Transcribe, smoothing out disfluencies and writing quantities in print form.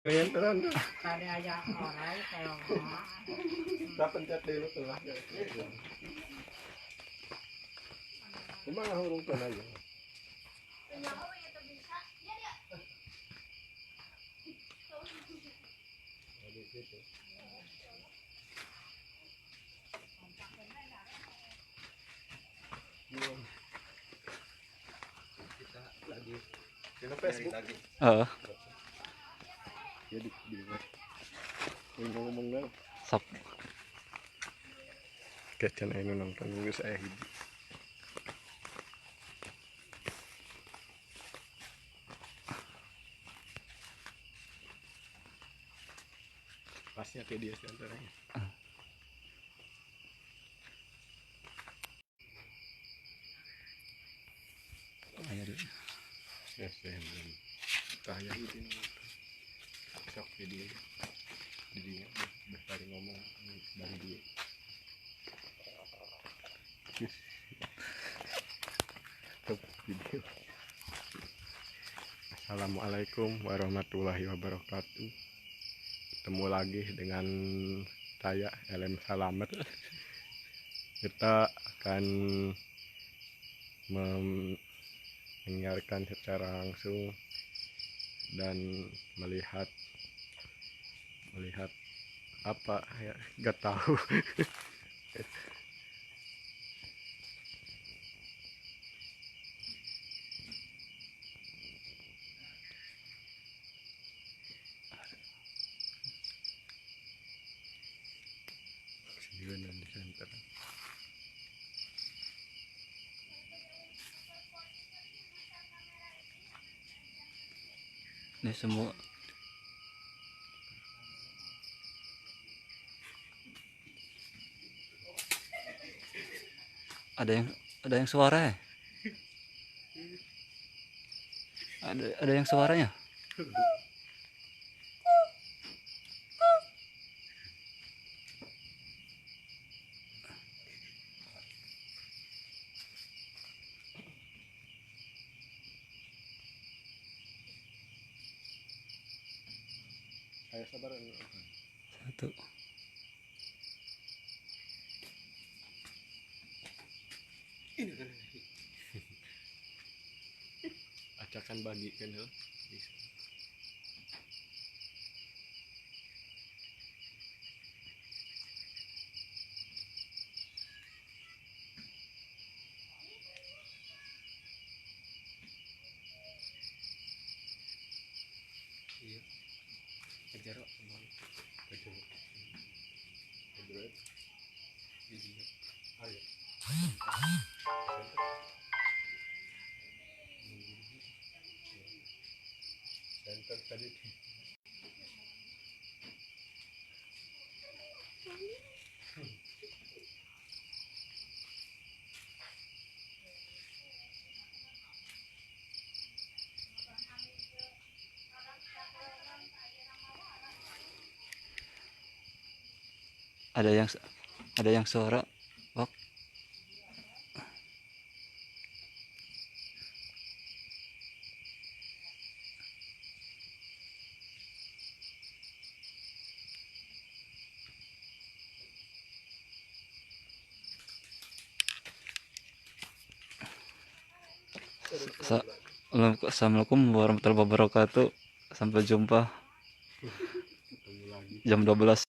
Kalian terang Tadi aja orang kalau kita pencet dulu tengah. Kumaha hurung teh aja. Kita lagi di Facebook lagi. Jadi ngomong dong. Sok. Kecen ayo nonton geus aya hiji. Pasnya kayak dia sih antaranya. Ayo dulu. Yes, kaya itu sok video jadi berkali ngomong dari dia. Top video. Assalamualaikum warahmatullahi wabarakatuh. Ketemu lagi dengan saya LM Salamet. Kita akan menyiarkan secara langsung dan melihat apa ya, nggak tahu. Sembilan di center. Ini semua ada yang suara ya? Ada yang suaranya. Ayo sabar. Satu. Ini kan. Acakan bagikan ya. Bisa. Iya. Kejar semua. Kejar. Video. Ayo. Center tadi. Ada yang suara. Wak. Assalamualaikum warahmatullahi wabarakatuh. Sampai jumpa jam 12.